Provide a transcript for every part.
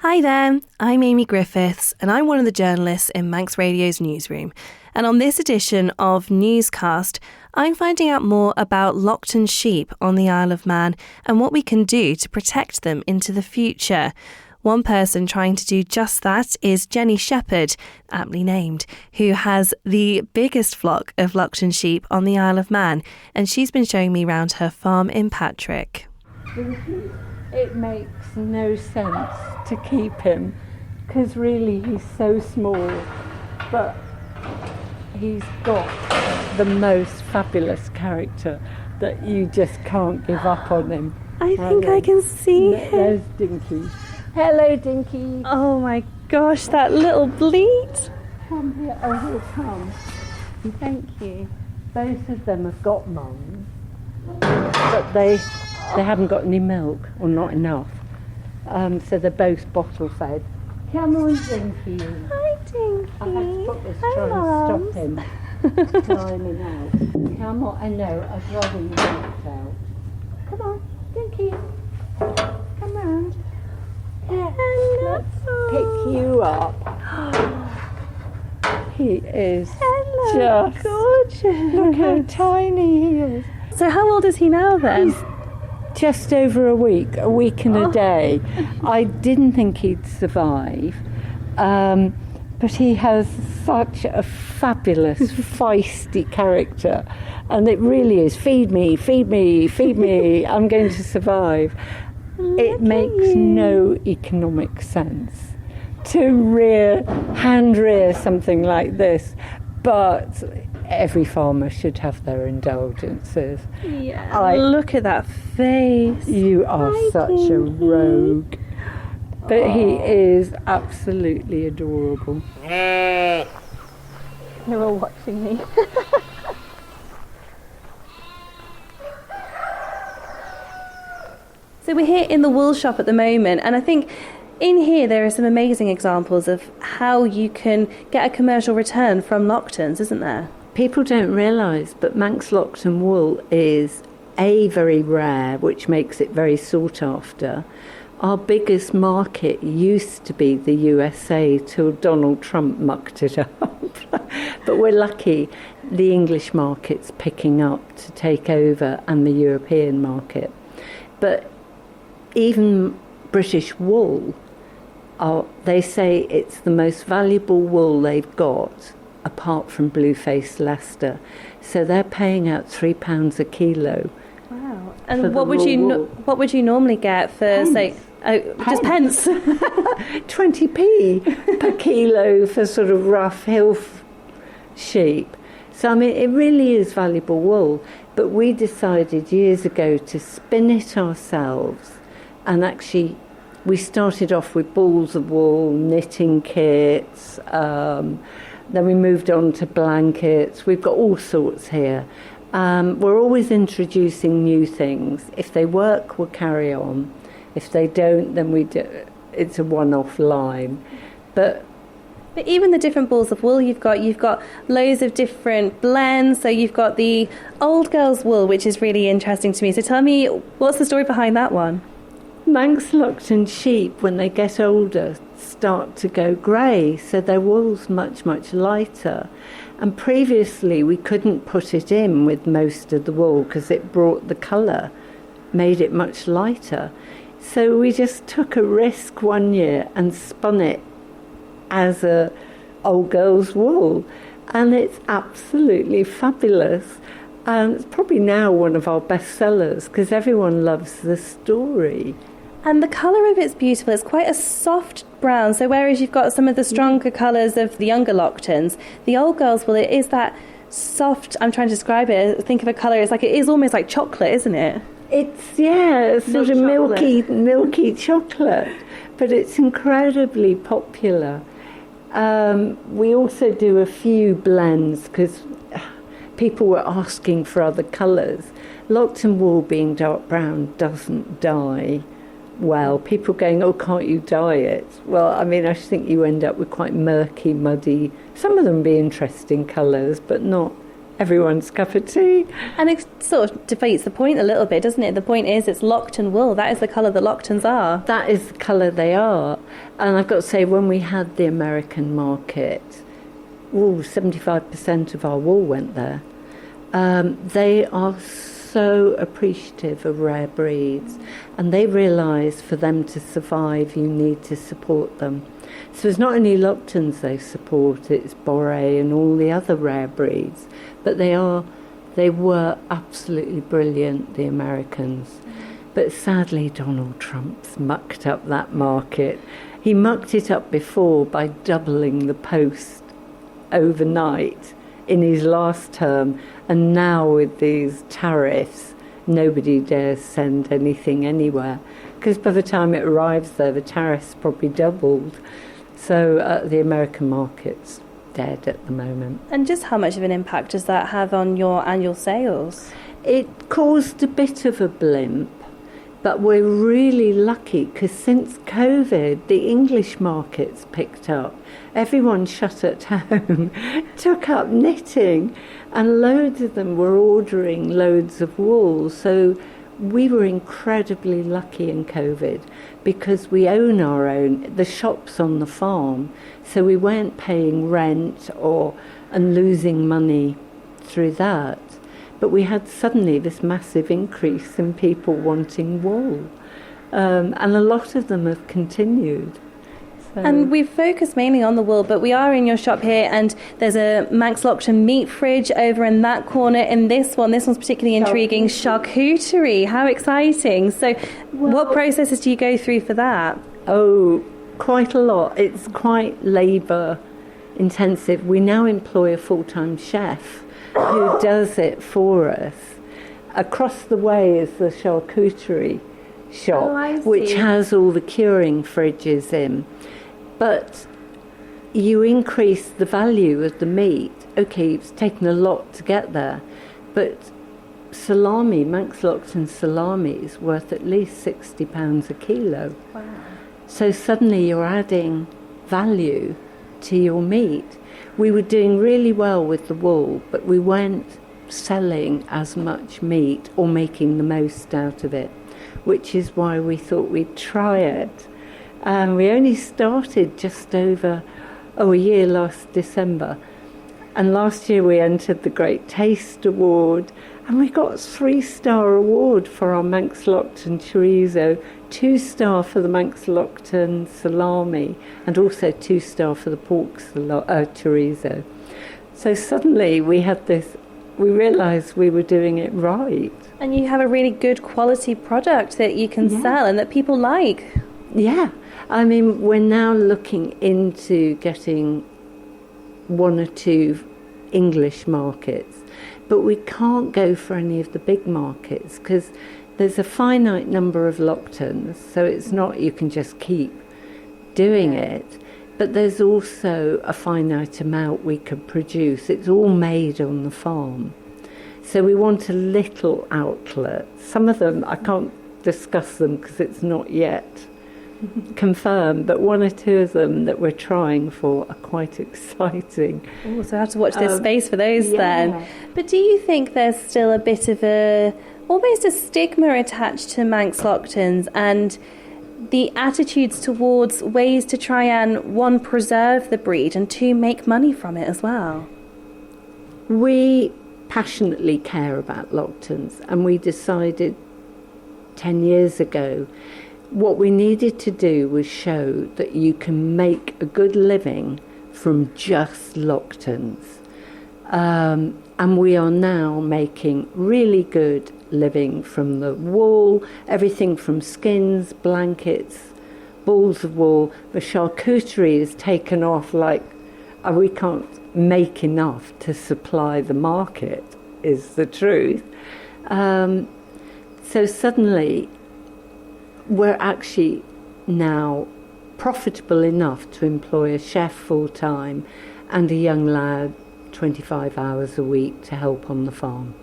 Hi there, I'm Amy Griffiths and I'm one of the journalists in Manx Radio's newsroom. And on this edition of Newscast, I'm finding out more about Loaghtan sheep on the Isle of Man and what we can do to protect them into the future. One person trying to do just that is Jenny Shepherd, aptly named, who has the biggest flock of Loaghtan sheep on the Isle of Man, and she's been showing me around her farm in Patrick. It makes no sense to keep him because really he's so small, but he's got the most fabulous character that you just can't give up on him. I think I can see him. There's Dinky. Hello, Dinky. Oh my gosh, that little bleat. Come here. Oh, he'll come. Thank you. Both of them have got mums, but they haven't got any milk, or not enough. So they're both bottle fed. Come on, Dinky. Hi, Dinky. I have to put this Hi, try Mums. and stop him climbing out. Come on, I know, I'd rather you walked out. Come on, Dinky. Come round. Yeah, let's pick you up. He is just gorgeous. Look how tiny he is. So how old is he now then? He's just over a week and a day. I didn't think he'd survive, but he has such a fabulous, feisty character, and it really is, feed me, feed me, feed me, I'm going to survive. It makes no economic sense to hand rear something like this, but every farmer should have their indulgences. Yeah, look at that face. You are such a rogue. But he is absolutely adorable. They're all watching me. So we're here in the wool shop at the moment, and I think in here there are some amazing examples of how you can get a commercial return from Loaghtans, isn't there? People don't realise, but Manx Loaghtan wool is very rare, which makes it very sought after. Our biggest market used to be the USA till Donald Trump mucked it up. But we're lucky the English market's picking up to take over, and the European market. But even British wool, they say it's the most valuable wool they've got, apart from blue-faced Leicester. So they're paying out £3 a kilo. Wow! And what would you normally get for pence. say? Just pence. 20p per kilo for sort of rough hill sheep. So I mean, it really is valuable wool. But we decided years ago to spin it ourselves, and actually we started off with balls of wool, knitting kits. Then we moved on to blankets. We've got all sorts here. We're always introducing new things. If they work, we'll carry on. If they don't, then it's a one-off line. But even the different balls of wool you've got loads of different blends. So you've got the old girls wool, which is really interesting to me. So tell me, what's the story behind that one? Manx Loaghtan sheep, when they get older, start to go grey, so their wool's much, much lighter. And previously we couldn't put it in with most of the wool because it brought the colour, made it much lighter. So we just took a risk one year and spun it as a old girl's wool, and it's absolutely fabulous. And it's probably now one of our best sellers because everyone loves the story. And the colour of it's beautiful. It's quite a soft brown. So whereas you've got some of the stronger colours of the younger Loaghtans, the old girls, well, it is that soft, I'm trying to describe it, think of a colour, it is almost like chocolate, isn't it? It's sort of milky chocolate, but it's incredibly popular. We also do a few blends because people were asking for other colours. Loaghtan wool being dark brown doesn't dye well. People going, oh, can't you dye it? Well, I mean, I think you end up with quite murky, muddy, some of them be interesting colours, but not everyone's cup of tea. And it sort of defeats the point a little bit, doesn't it? The point is it's Loaghtans wool. That is the colour that Loaghtans are. That is the colour they are. And I've got to say, when we had the American market, 75% of our wool went there. They are so appreciative of rare breeds, and they realise for them to survive you need to support them. So it's not only Loaghtans they support, it's Boré and all the other rare breeds, but they were absolutely brilliant, the Americans. But sadly Donald Trump's mucked up that market. He mucked it up before by doubling the post overnight in his last term, and now with these tariffs nobody dares send anything anywhere, because by the time it arrives there the tariffs probably doubled. So the American market's dead at the moment. And just how much of an impact does that have on your annual sales? It caused a bit of a blimp, but we're really lucky because since COVID, the English market's picked up. Everyone shut at home took up knitting, and loads of them were ordering loads of wool. So we were incredibly lucky in COVID because we own our own, the shops on the farm, so we weren't paying rent and losing money through that. But we had suddenly this massive increase in people wanting wool, and a lot of them have continued. So. And we've focused mainly on the wool, but we are in your shop here, and there's a Manx Loaghtan meat fridge over in that corner. In this one's particularly intriguing, charcuterie. How exciting. So what processes do you go through for that? Oh, quite a lot. It's quite labour intensive. We now employ a full-time chef who does it for us. Across the way is the charcuterie shop, which has all the curing fridges in. But you increase the value of the meat. Okay, it's taken a lot to get there, but salami, Manx Loaghtan salami, is worth at least £60 a kilo. Wow. So suddenly you're adding value to your meat. We were doing really well with the wool, but we weren't selling as much meat or making the most out of it, which is why we thought we'd try it. We only started just over a year last December, and last year we entered the Great Taste Award, and we got a 3-star award for our Manx Loaghtan chorizo, 2-star for the Manx Loaghtan salami, and also 2-star for the pork chorizo. So suddenly we realised we were doing it right. And you have a really good quality product that you can sell and that people like. Yeah, I mean, we're now looking into getting 1 or 2 English markets, but we can't go for any of the big markets because there's a finite number of Loaghtans, so it's not you can just keep doing it, but there's also a finite amount we can produce. It's all made on the farm. So we want a little outlet. Some of them, I can't discuss them because it's not yet confirmed, but 1 or 2 of them that we're trying for are quite exciting. Oh, so I have to watch this space for those then. But do you think there's still a bit of almost a stigma attached to Manx Loaghtans and the attitudes towards ways to try and, 1, preserve the breed and 2, make money from it as well? We passionately care about Loaghtans, and we decided 10 years ago what we needed to do was show that you can make a good living from just Loaghtans. And we are now making really good living from the wool, everything from skins, blankets, balls of wool. The charcuterie is taken off like we can't make enough to supply the market, is the truth. So suddenly we're actually now profitable enough to employ a chef full-time and a young lad 25 hours a week to help on the farm.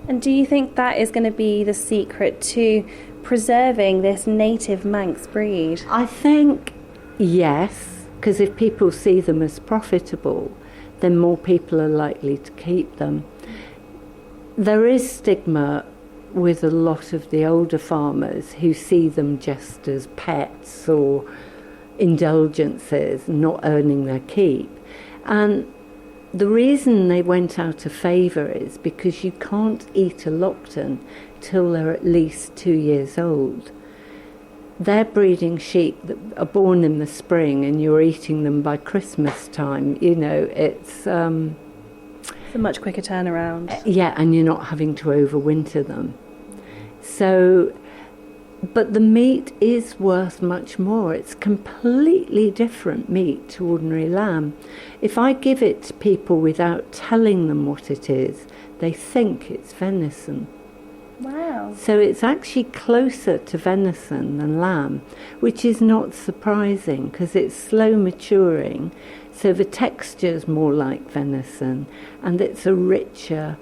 And do you think that is going to be the secret to preserving this native Manx breed? I think yes, because if people see them as profitable, then more people are likely to keep them. there is stigma with a lot of the older farmers who see them just as pets or indulgences, not earning their keep. And the reason they went out of favour is because you can't eat a Loaghthan till they're at least 2 years old. They're breeding sheep that are born in the spring and you're eating them by Christmas time. You know, it's a much quicker turnaround. Yeah, and you're not having to overwinter them. So, but the meat is worth much more. It's completely different meat to ordinary lamb. If I give it to people without telling them what it is, they think it's venison. Wow. So it's actually closer to venison than lamb, which is not surprising because it's slow maturing. So the texture's more like venison and it's a richer,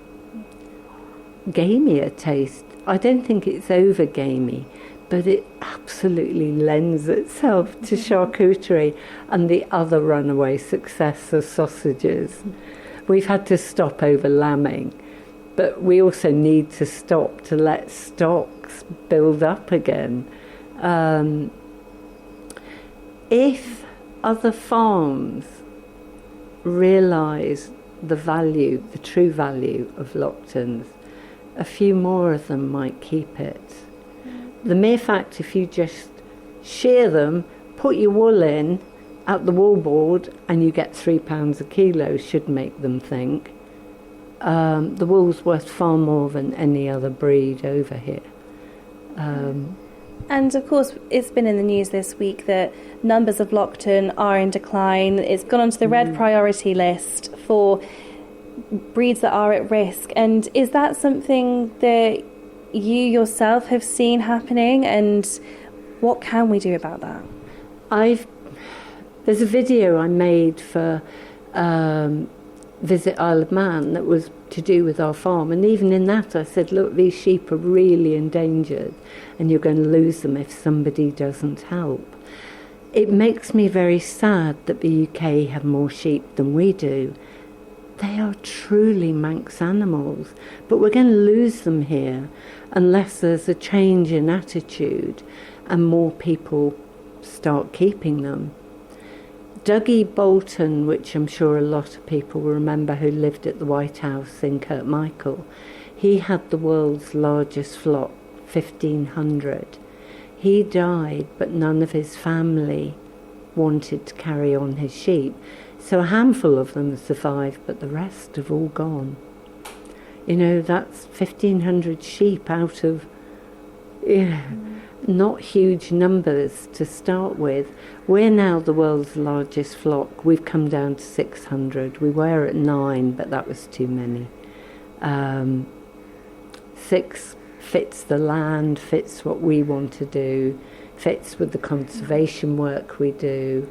gamier taste. I don't think it's over gamey, but it absolutely lends itself to charcuterie and the other runaway success of sausages. We've had to stop over lambing, but we also need to stop to let stocks build up again. If other farms realise the value, the true value of Loaghtans, a few more of them might keep it. The mere fact if you just shear them, put your wool in at the wallboard and you get £3 a kilo should make them think. The wool's worth far more than any other breed over here. And of course, it's been in the news this week that numbers of Loaghthan are in decline. It's gone onto the red priority list for breeds that are at risk. And is that something that you yourself have seen happening? And what can we do about that? There's a video I made for Visit Isle of Man that was to do with our farm, and even in that I said, look, these sheep are really endangered and you're going to lose them if somebody doesn't help. It makes me very sad that the UK have more sheep than we do. They are truly Manx animals, but we're going to lose them here unless there's a change in attitude and more people start keeping them. Dougie Bolton, which I'm sure a lot of people will remember who lived at the White House in Kirkmichael, he had the world's largest flock, 1,500. He died, but none of his family wanted to carry on his sheep. So a handful of them survived, but the rest have all gone. You know, that's 1,500 sheep out of not huge numbers to start with. We're now the world's largest flock. We've come down to 600. We were at 9, but that was too many. 6 fits the land, fits what we want to do, fits with the conservation work we do.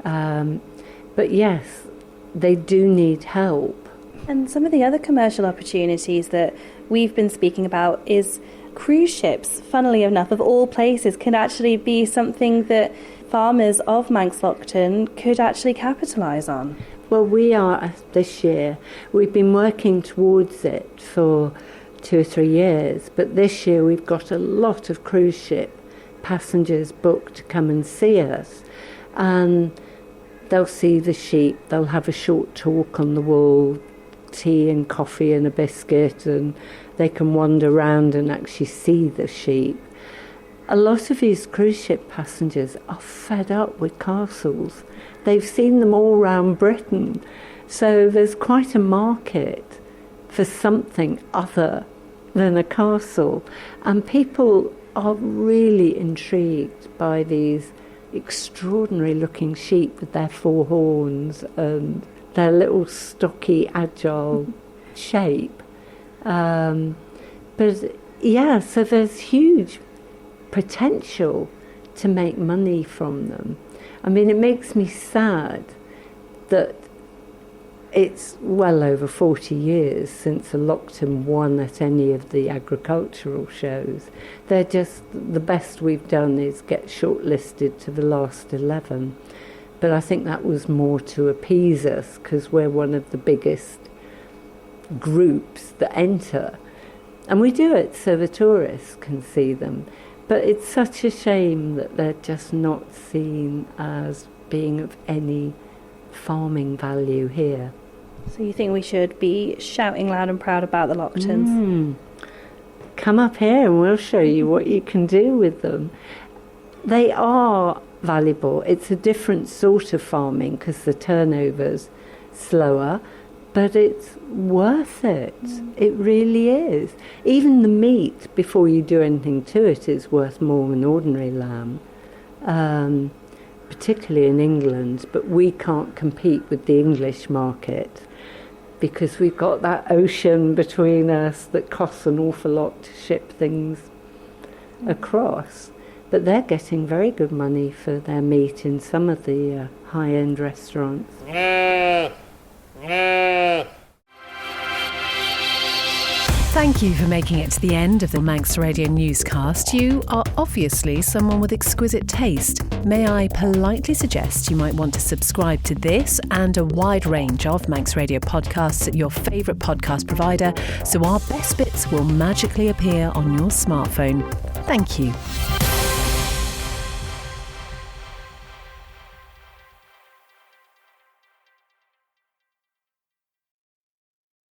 But yes, they do need help. And some of the other commercial opportunities that we've been speaking about is cruise ships, funnily enough, of all places, can actually be something that farmers of Manx Loaghtan could actually capitalise on. Well, we are this year. We've been working towards it for 2 or 3 years, but this year we've got a lot of cruise ship passengers booked to come and see us. And they'll see the sheep, they'll have a short talk on the wool, tea and coffee and a biscuit, and they can wander around and actually see the sheep. A lot of these cruise ship passengers are fed up with castles. They've seen them all around Britain. So there's quite a market for something other than a castle. And people are really intrigued by these extraordinary looking sheep with their 4 horns and their little stocky, agile shape. But yeah, so there's huge potential to make money from them. I mean, it makes me sad that it's well over 40 years since a Loaghthan won at any of the agricultural shows. They're just, the best we've done is get shortlisted to the last 11. But I think that was more to appease us because we're one of the biggest groups that enter. And we do it so the tourists can see them. But it's such a shame that they're just not seen as being of any farming value here. So you think we should be shouting loud and proud about the Loaghtans? Come up here and we'll show you what you can do with them. They are valuable. It's a different sort of farming because the turnover's slower, but it's worth it. It really is. Even the meat, before you do anything to it, is worth more than ordinary lamb, particularly in England. But we can't compete with the English market because we've got that ocean between us that costs an awful lot to ship things across. But they're getting very good money for their meat in some of the high-end restaurants. Thank you for making it to the end of the Manx Radio newscast. You are obviously someone with exquisite taste. May I politely suggest you might want to subscribe to this and a wide range of Manx Radio podcasts at your favourite podcast provider so our best bits will magically appear on your smartphone. Thank you.